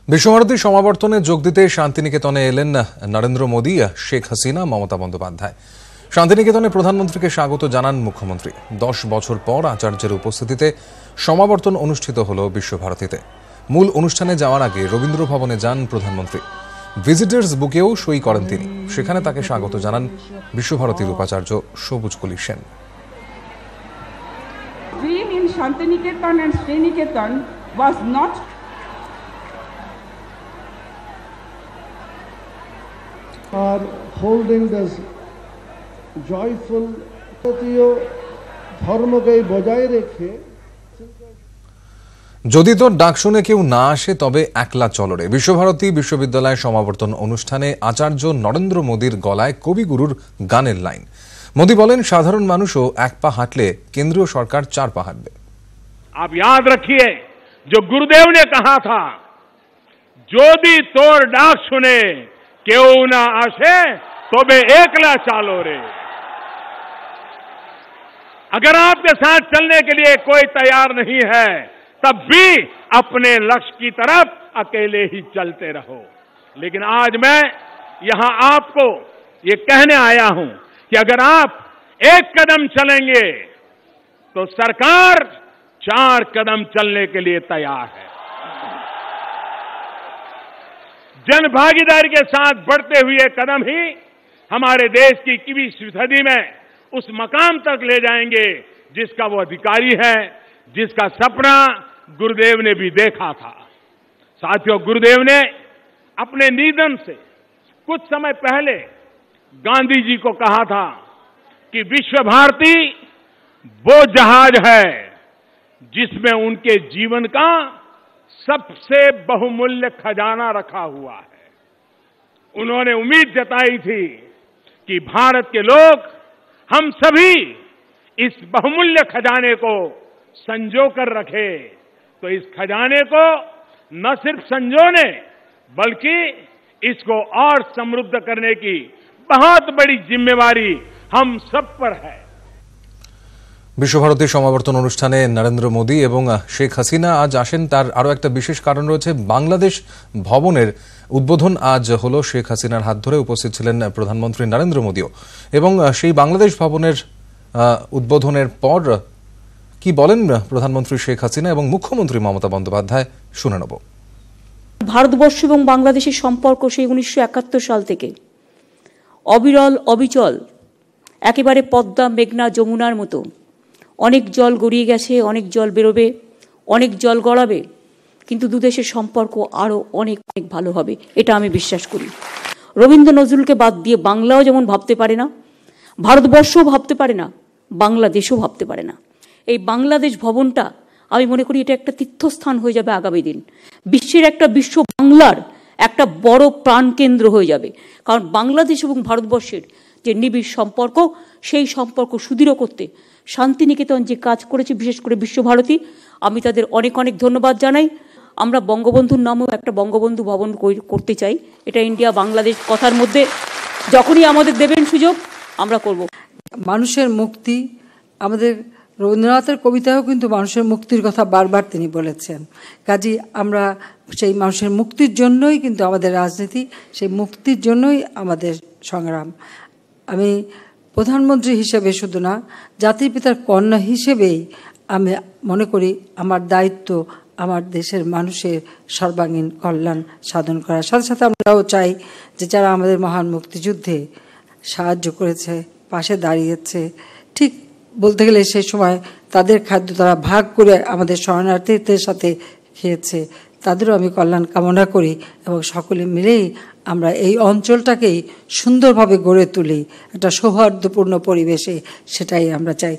বিশ্বভারতী সমাবর্তনে যোগ দিতে শান্তিনিকেতনে এলেন নরেন্দ্র মোদী, শেখ হাসিনা, মমতা বন্দ্যোপাধ্যায়। শান্তিনিকেতনে প্রধানমন্ত্রীকে স্বাগত জানান মুখ্যমন্ত্রী। 10 বছর পর আচার্যের উপস্থিতিতে সমাবর্তন অনুষ্ঠিত হল বিশ্বভারতীতে। মূল অনুষ্ঠানে যাওয়ার আগে রবীন্দ্র ভবনে যান প্রধানমন্ত্রী। ভিজিটার্স বুকেও সই করেন তিনি। সেখানে তাকে স্বাগত জানান বিশ্বভারতীর উপাচার্য সবুজকলি Sen. Dream in Shantiniketan and Sriniketan was not are holding this joyful ধর্মকে বজায় রেখে যদি তোর ডাক শুনে কেউ না আসে তবে একলা চলরে। বিশ্বভারতী বিশ্ববিদ্যালয় সমাবর্তন অনুষ্ঠানে আচার্য নরেন্দ্র মোদীর গলায় কবিগুরুর গানের লাইন। মোদী বলেন, সাধারণ মানুষও এক পা হাঁটলে কেন্দ্রীয় সরকার 4 পা হাঁটবে। आप याद रखिए जो गुरुदेव ने कहा था, যদি তোর ডাক শুনে কেউ না আসে তবে একলা चालो रे। अगर आपके साथ चलने के लिए कोई तैयार नहीं है तब भी अपने लक्ष्य की तरफ अकेले ही चलते रहो। लेकिन आज मैं यहां आपको ये कहने आया हूं कि अगर आप एक कदम चलेंगे तो सरकार 4 कदम चलने के लिए तैयार है। जन भागीदारी के साथ बढ़ते हुए कदम ही हमारे देश की 21वीं सदी में उस मकाम तक ले जाएंगे जिसका वो अधिकारी है, जिसका सपना गुरुदेव ने भी देखा था। साथियों, गुरुदेव ने अपने निधन से कुछ समय पहले गांधी जी को कहा था कि विश्व भारती वो जहाज है जिसमें उनके जीवन का सबसे बहुमूल्य खजाना रखा हुआ है। उन्होंने उम्मीद जताई थी कि भारत के लोग, हम सभी इस बहुमूल्य खजाने को संजो कर रखे, तो इस खजाने को न सिर्फ संजोने बल्कि इसको और समृद्ध करने की बहुत बड़ी जिम्मेवारी हम सब पर है। বিশ্বভারতী সমাবর্তন অনুষ্ঠানে নরেন্দ্র মোদী এবং শেখ হাসিনা আজ আসেন। তার আরও একটা বিশেষ কারণ রয়েছে। বাংলাদেশ ভবনের উদ্বোধন আজ হলো। শেখ হাসিনার হাত ধরে উপস্থিত ছিলেন প্রধানমন্ত্রী নরেন্দ্র মোদীও। এবং সেই বাংলাদেশ ভবনের উদ্বোধনের পর কি বলেন প্রধানমন্ত্রী শেখ হাসিনা এবং মুখ্যমন্ত্রী মমতা বন্দ্যোপাধ্যায়, শুনে নেব। ভারতবর্ষ এবং বাংলাদেশের সম্পর্ক সেই 1971 সাল থেকে অবিরল, অবিচল, একেবারে পদ্মা, মেঘনা, যমুনার মতো। অনেক জল গড়িয়ে গেছে, অনেক জল বেরোবে, অনেক জল গড়াবে, কিন্তু দুদেশের সম্পর্ক আরও অনেক অনেক ভালো হবে, এটা আমি বিশ্বাস করি। রবীন্দ্র নজরুলকে বাদ দিয়ে বাংলাও যেমন ভাবতে পারে না, ভারতবর্ষও ভাবতে পারে না, বাংলাদেশও ভাবতে পারে না। এই বাংলাদেশ ভবনটা আমি মনে করি এটা একটা তীর্থস্থান হয়ে যাবে আগামী দিন। বিশ্বের একটা বিশ্ব বাংলার একটা বড় প্রাণকেন্দ্র হয়ে যাবে। কারণ বাংলাদেশ এবং ভারতবর্ষের যে নিবিড় সম্পর্ক, সেই সম্পর্ক সুদৃঢ় করতে শান্তিনিকেতন যে কাজ করেছে, বিশেষ করে বিশ্বভারতী, আমি তাদের অনেক অনেক ধন্যবাদ জানাই। আমরা বঙ্গবন্ধুর নামেও একটা বঙ্গবন্ধু ভবন করতে চাই। এটা ইন্ডিয়া বাংলাদেশ কথার মধ্যে যখনই আমাদের দেবেন সুযোগ আমরা করব। মানুষের মুক্তি, আমাদের রবীন্দ্রনাথের কবিতায়ও কিন্তু মানুষের মুক্তির কথা বারবার তিনি বলেছেন। কাজী আমরা সেই মানুষের মুক্তির জন্যই কিন্তু আমাদের রাজনীতি, সেই মুক্তির জন্যই আমাদের সংগ্রাম। আমি প্রধানমন্ত্রী হিসেবে শুধু না, জাতির পিতার কন্যা হিসেবেই আমি মনে করি আমার দায়িত্ব আমার দেশের মানুষের সর্বাঙ্গীন কল্যাণ সাধন করার সাথে সাথে আমরাও চাই যে যারা আমাদের মহান মুক্তিযুদ্ধে সাহায্য করেছে, পাশে দাঁড়িয়েছে, ঠিক বলতে গেলে সেই সময় তাদের খাদ্য তারা ভাগ করে আমাদের শরণার্থীদের সাথে খেয়েছে, তাদেরও আমি কল্যাণ কামনা করি এবং সকলে মিলেই আমরা এই অঞ্চলটাকেই সুন্দরভাবে গড়ে তুলি একটা সৌহার্দ্যপূর্ণ পরিবেশে, সেটাই আমরা চাই।